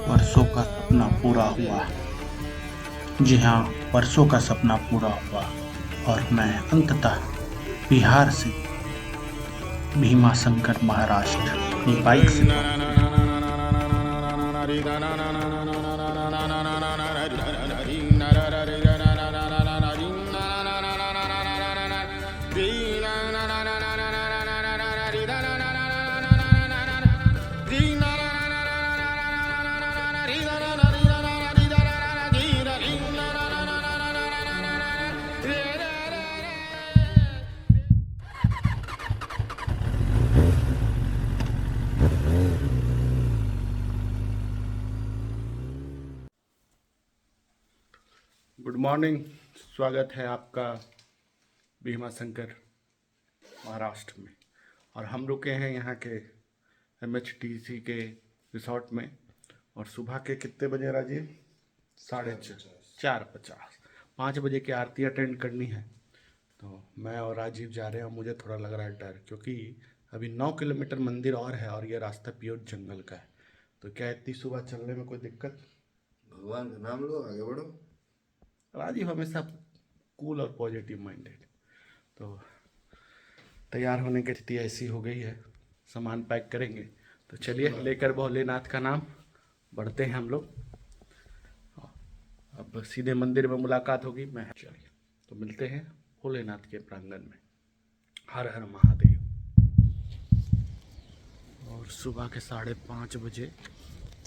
वर्षों का सपना पूरा हुआ। जी हाँ, वर्षों का सपना पूरा हुआ और मैं अंततः बिहार से भीमा शंकर महाराष्ट्र अपनी बाइक से पहुंचा। गुड मॉर्निंग, स्वागत है आपका भीमा शंकर महाराष्ट्र में। और हम रुके हैं यहाँ के MHTC के रिसोर्ट में। और सुबह के कितने बजे राजीव? 4:50 5 बजे की आरती अटेंड करनी है। तो मैं और राजीव जा रहे हैं। मुझे थोड़ा लग रहा है डर, क्योंकि अभी 9 किलोमीटर मंदिर और है और ये रास्ता प्योर जंगल का है। तो क्या इतनी सुबह चलने में कोई दिक्कत? भगवान का नाम लो, आगे बढ़ो। राजीव हमेशा कूल और पॉजिटिव माइंडेड। तो तैयार होने की स्थिति ऐसी हो गई है, सामान पैक करेंगे। तो चलिए, लेकर भोलेनाथ का नाम बढ़ते हैं हम लोग। अब सीधे मंदिर में मुलाकात होगी। मैं चलिए तो मिलते हैं भोलेनाथ के प्रांगण में। हर हर महादेव। और सुबह के 5:30 बजे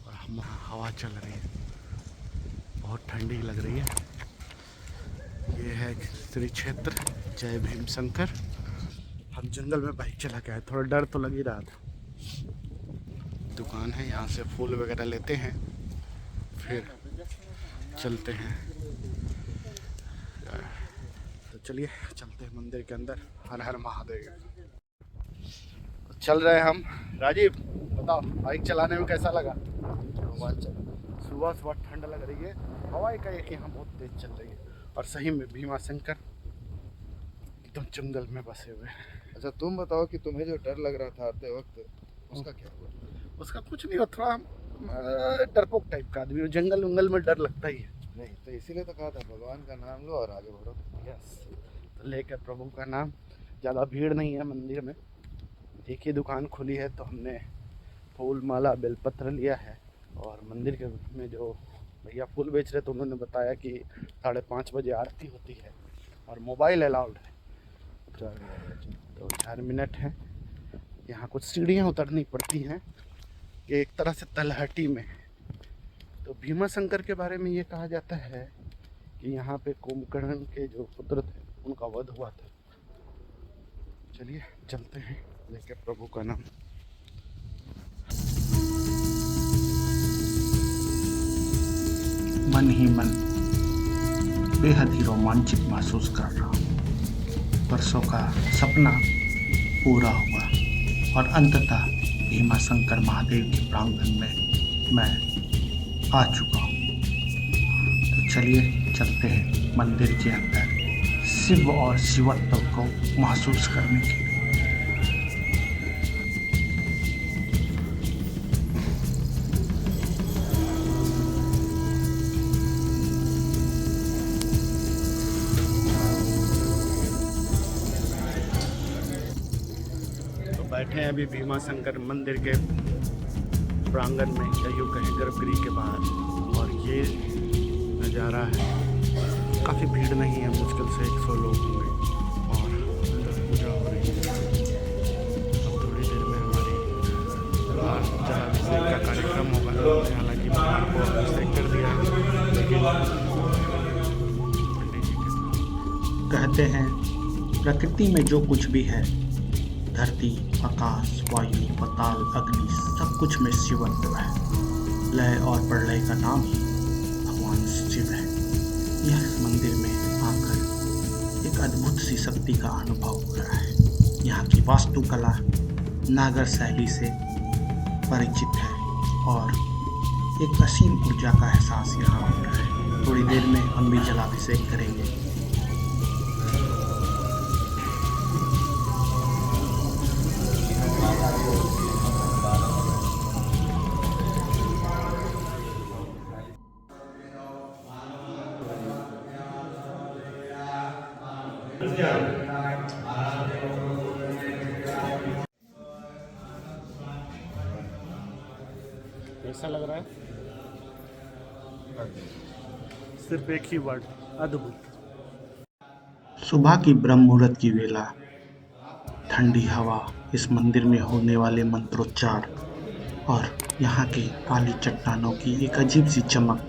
और हम हवा चल रही है, बहुत ठंडी लग रही है। ये है श्री क्षेत्र जय भीम शंकर। हम जंगल में बाइक चला के आए, थोड़ा डर तो लग ही रहा था। दुकान है, यहाँ से फूल वगैरह लेते हैं, फिर चलते हैं। तो चलिए चलते हैं मंदिर के अंदर। हर हर महादेव। चल रहे हैं हम। राजीव बताओ, बाइक चलाने में कैसा लगा? सुबह सुबह ठंड लग रही है, हवा का एक यहाँ बहुत तेज चल रही है। और सही में भीमा शंकर एकदम जंगल में बसे हुए हैं। अच्छा, तुम बताओ कि तुम्हें जो डर लग रहा था आते वक्त, उसका क्या हुआ? उसका कुछ नहीं हुआ, थोड़ा डरपोक टाइप का आदमी, जंगल उंगल में डर लगता ही है। नहीं तो इसीलिए तो कहा था भगवान का नाम लो और आगे बढ़ो। यस, तो लेकर प्रभु का नाम। ज़्यादा भीड़ नहीं है मंदिर में, एक ही दुकान खुली है। तो हमने फूल माला बेलपत्र लिया है। और मंदिर के में जो भैया फूल बेच रहे थे, उन्होंने बताया कि 5:30 बजे आरती होती है और मोबाइल अलाउड है। तो 4 मिनट है। यहाँ कुछ सीढ़ियाँ उतरनी पड़ती हैं, ये एक तरह से तलहटी में। तो भीमा शंकर के बारे में ये कहा जाता है कि यहाँ पे कुंभकर्ण के जो पुत्र थे, उनका वध हुआ था। चलिए चलते हैं लेके प्रभु का नाम। मन ही मन बेहद ही रोमांचित महसूस कर रहा हूँ। वर्षों का सपना पूरा हुआ और अंततः भीमा शंकर महादेव के प्रांगण में मैं आ चुका हूँ। तो चलिए चलते हैं मंदिर के अंदर, शिव और शिवत्व को महसूस करने के लिए। बैठे हैं अभी भीमा शंकर मंदिर के प्रांगण में, या यूँ कहें गर्भगृह के बाहर। और ये नज़ारा है, काफ़ी भीड़ नहीं है, मुश्किल से 100 लोग होंगे। और अंदर पूजा हो रही है। अब थोड़ी देर में हमारी जलाभिषेक का कार्यक्रम होगा। हालांकि भगवान को अभिषेक कर दिया है, लेकिन कहते हैं प्रकृति में जो कुछ भी है, धरती, आकाश, वायु, पाताल, अग्नि, सब कुछ में शिवत्व है। लय और प्रलय का नाम ही भगवान शिव है। यह मंदिर में आकर एक अद्भुत सी शक्ति का अनुभव हो रहा है। यहाँ की वास्तुकला नागर शैली से परिचित है और एक असीम ऊर्जा का एहसास यहाँ हो रहा है। थोड़ी देर में हम भी जलाभिषेक करेंगे। कैसा लग रहा है? सिर्फ एक ही वर्ड, अद्भुत। सुबह की ब्रह्म मुहूर्त की वेला, ठंडी हवा, इस मंदिर में होने वाले मंत्रोच्चार और यहाँ की काली चट्टानों की एक अजीब सी चमक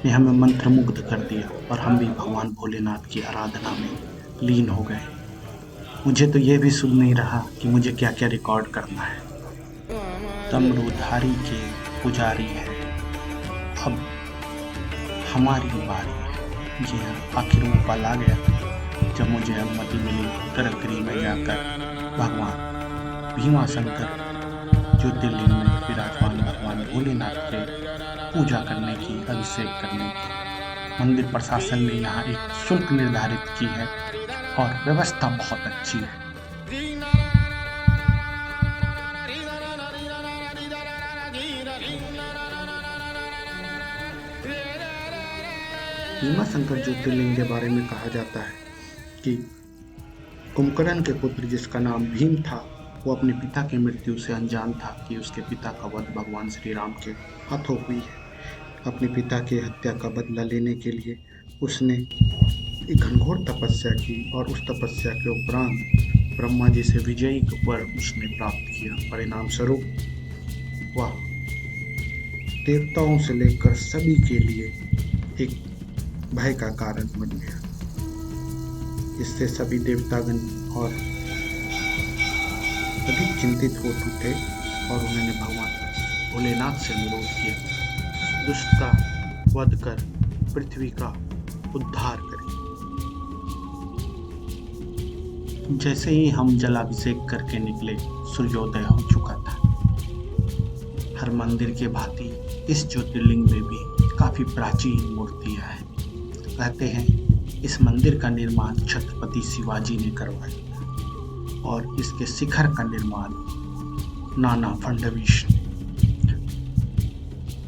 ने हमें मंत्रमुग्ध कर दिया और हम भी भगवान भोलेनाथ की आराधना में लीन हो गए। मुझे तो ये भी सुन नहीं रहा कि मुझे क्या क्या रिकॉर्ड करना है। डमरूधारी के पुजारी है, अब हमारी बारी है। जी हाँ, आखिर वो पल आ गया जब मुझे अनुमति मिली गर्भगृह में जाकर भगवान भीमाशंकर ज्योतिर्लिंग में विराजमान भगवान भोलेनाथ के पूजा करने की, अभिषेक करने की। मंदिर प्रशासन ने यहाँ एक शुल्क निर्धारित की है और व्यवस्था बहुत अच्छी है। भीमाशंकर ज्योतिर्लिंग के बारे में कहा जाता है कि कुंभकर्ण के पुत्र जिसका नाम भीम था, वो अपने पिता की मृत्यु से अनजान था कि उसके पिता का वध भगवान श्री राम के हाथों हुई है। अपने पिता की हत्या का बदला लेने के लिए उसने एक घनघोर तपस्या की और उस तपस्या के उपरांत ब्रह्मा जी से विजयी वर उसने प्राप्त किया। परिणाम स्वरूप वह देवताओं से लेकर सभी के लिए एक भय का कारण बन गया। इससे सभी देवतागण और अधिक चिंतित हो उठे और उन्होंने भगवान भोलेनाथ से अनुरोध किया, दुष्ट का वध कर पृथ्वी का उद्धार करें। जैसे ही हम जलाभिषेक करके निकले, सूर्योदय हो चुका था। हर मंदिर के भांति इस ज्योतिर्लिंग में भी काफी प्राचीन मूर्तियां हैं। कहते हैं इस मंदिर का निर्माण छत्रपति शिवाजी ने करवाया और इसके शिखर का निर्माण नाना फडणवीस ने।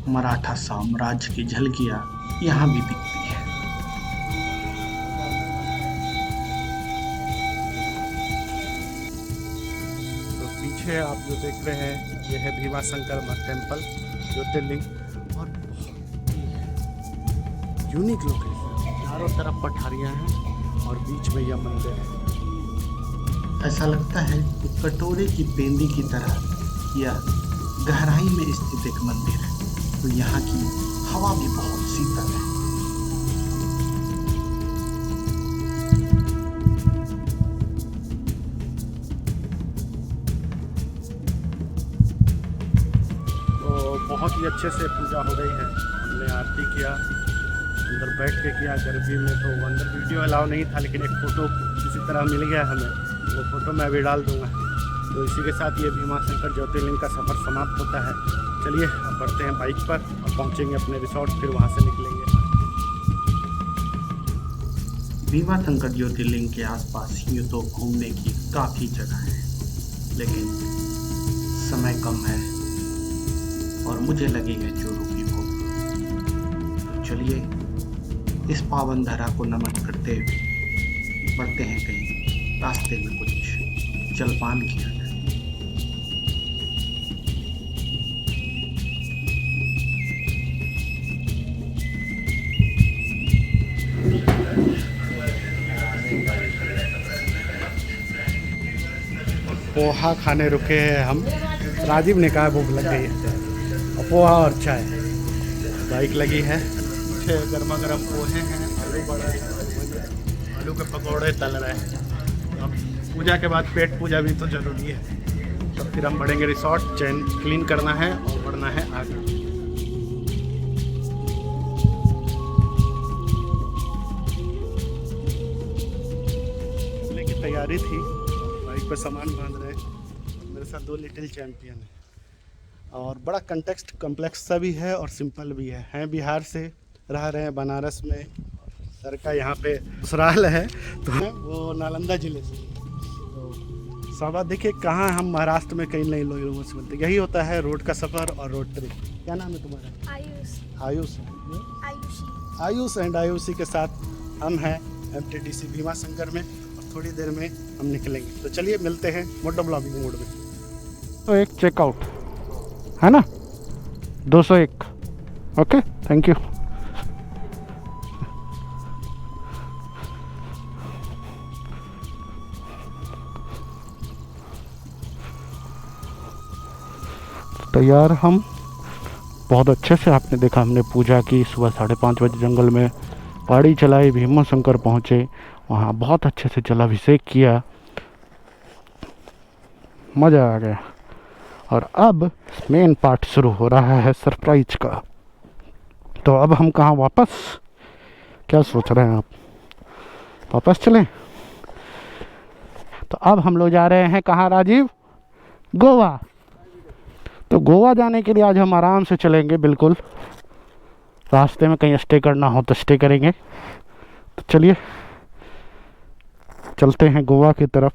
मराठा साम्राज्य की झलकियां यहाँ भी दिखती है। तो पीछे आप जो देख रहे हैं, ये है भीमाशंकर टेम्पल ज्योतिर्लिंग और यूनिक लोकेशन। चारों तरफ पठारियां हैं और बीच में यह मंदिर है। ऐसा लगता है कि कटोरे की पेंदी की तरह यह गहराई में स्थित एक मंदिर है। तो यहाँ की हवा भी बहुत शीतल है। तो बहुत ही अच्छे से पूजा हो रही है। हमने आरती किया, अंदर बैठ के किया। गर्मी में तो अंदर वीडियो अलाउ नहीं था, लेकिन एक फ़ोटो किसी तरह मिल गया हमें, वो फ़ोटो मैं अभी डाल दूंगा। तो इसी के साथ ये भीमाशंकर ज्योतिर्लिंग का सफ़र समाप्त होता है। चलिए अब बढ़ते हैं बाइक पर और पहुंचेंगे अपने रिसोर्ट, फिर वहां से निकलेंगे। भीमाशंकर ज्योतिर्लिंग के आसपास यूँ तो घूमने की काफ़ी जगह है, लेकिन समय कम है और मुझे लगी है चोरों की भूख। तो चलिए इस पावन धरा को नमन करते हुए बढ़ते हैं कहीं रास्ते में कुछ जलपान किया जाए। पोहा खाने रुके हैं हम। राजीव ने कहा भूख लग गई है, पोहा और चाय। बाइक लगी है, पीछे गर्मा गर्म पोहे हैं, आलू बड़ा, आलू के पकौड़े तल रहे हैं। अब पूजा के बाद पेट पूजा भी तो जरूरी है। तो फिर हम बढ़ेंगे रिसोर्ट, चेन क्लीन करना है और बढ़ना है आगे। चलने की तैयारी थी, बाइक पे सामान बांध रहे हैं। मेरे साथ 2 लिटिल चैंपियन है और बड़ा कंटेक्स्ट कॉम्प्लेक्स सा भी है और सिंपल भी है। हैं बिहार से, रह रहे हैं बनारस में, सर का यहाँ पे ससुराल है, तो वो नालंदा जिले से। तो सवाल देखिए कहाँ हम महाराष्ट्र में कई नए लोगों से मिलते। यही होता है रोड का सफ़र और रोड ट्रिप। क्या नाम है तुम्हारा? आयुष। आयुष, आयुष एंड आयुषी के साथ हम हैं MTDC भीमाशंकर में। और थोड़ी देर में हम निकलेंगे। तो चलिए मिलते हैं मोटो ब्लॉगिंग मोड में। तो एक चेकआउट है ना, 201। Okay, thank you. तैयार हम बहुत अच्छे से, आपने देखा हमने पूजा की, सुबह 5:30 बजे जंगल में पहाड़ी चलाई, भीमा शंकर पहुँचे, वहाँ बहुत अच्छे से जलाभिषेक किया, मज़ा आ गया। और अब मेन पार्ट शुरू हो रहा है सरप्राइज का। तो अब हम कहाँ वापस, क्या सोच रहे हैं आप, वापस चलें? तो अब हम लोग जा रहे हैं कहाँ राजीव? गोवा। तो गोवा जाने के लिए आज हम आराम से चलेंगे, बिल्कुल। रास्ते में कहीं स्टे करना हो तो स्टे करेंगे। तो चलिए चलते हैं गोवा की तरफ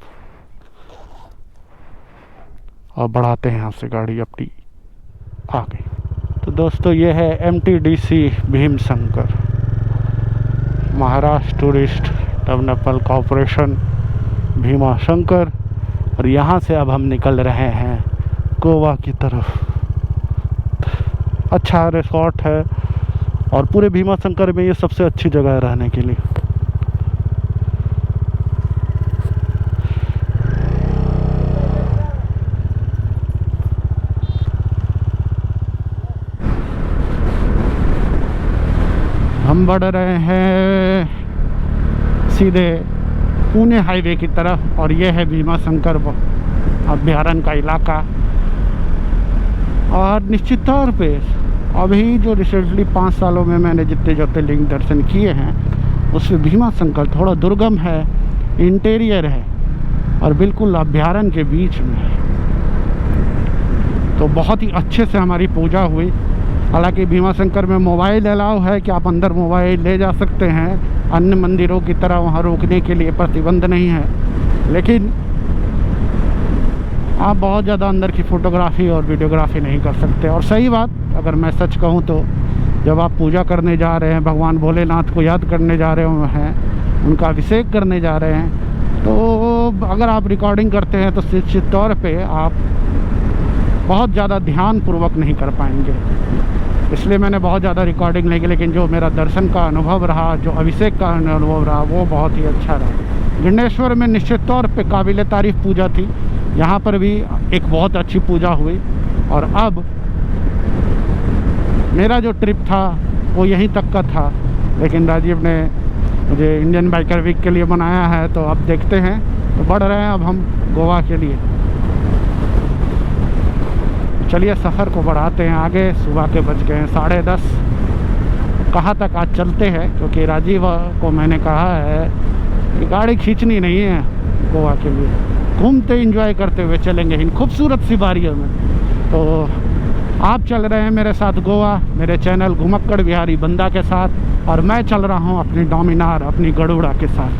और बढ़ाते हैं यहाँ से गाड़ी अपनी आगे। तो दोस्तों ये है MTDC Bhim Shankar, Maharashtra tourist development corporation Bhima Shankar. और यहाँ से अब हम निकल रहे हैं गोवा की तरफ। अच्छा रिसोर्ट है और पूरे भीमा शंकर में ये सबसे अच्छी जगह है रहने के लिए। हम बढ़ रहे हैं सीधे पुणे हाईवे की तरफ और ये है भीमा शंकर अभ्यारण्य का इलाका। और निश्चित तौर पे अभी जो रिसेंटली 5 सालों में मैंने जितने ज्योतिर्लिंग दर्शन किए हैं उसमें भीमा शंकर थोड़ा दुर्गम है, इंटीरियर है और बिल्कुल अभ्यारण्य के बीच में है। तो बहुत ही अच्छे से हमारी पूजा हुई। हालांकि भीमा शंकर में मोबाइल अलाउ है कि आप अंदर मोबाइल ले जा सकते हैं, अन्य मंदिरों की तरह वहाँ रोकने के लिए प्रतिबंध नहीं है, लेकिन आप बहुत ज़्यादा अंदर की फ़ोटोग्राफ़ी और वीडियोग्राफी नहीं कर सकते। और सही बात, अगर मैं सच कहूँ तो जब आप पूजा करने जा रहे हैं, भगवान भोलेनाथ को याद करने जा रहे हैं, उनका अभिषेक करने जा रहे हैं, तो अगर आप रिकॉर्डिंग करते हैं तो निश्चित तौर पे आप बहुत ज़्यादा ध्यानपूर्वक नहीं कर पाएंगे। इसलिए मैंने बहुत ज़्यादा रिकॉर्डिंग नहीं की, लेकिन जो मेरा दर्शन का अनुभव रहा, जो अभिषेक का अनुभव रहा, वो बहुत ही अच्छा रहा। गणेश्वर में निश्चित तौर पे काबिल तारीफ़ पूजा थी, यहाँ पर भी एक बहुत अच्छी पूजा हुई। और अब मेरा जो ट्रिप था वो यहीं तक का था, लेकिन राजीव ने मुझे इंडियन बाइकर वीक के लिए बनाया है, तो अब देखते हैं। तो बढ़ रहे हैं अब हम गोवा के लिए। चलिए सफ़र को बढ़ाते हैं आगे। सुबह के बज गए हैं 10:30। कहाँ तक आज चलते हैं, क्योंकि राजीव को मैंने कहा है कि गाड़ी खींचनी नहीं है गोवा के लिए, घूमते एंजॉय करते हुए चलेंगे इन खूबसूरत सी बारियों में। तो आप चल रहे हैं मेरे साथ गोवा, मेरे चैनल घुमक्कड़ बिहारी बंदा के साथ, और मैं चल रहा हूँ अपनी डोमिनार, अपनी गरुड़ा के साथ।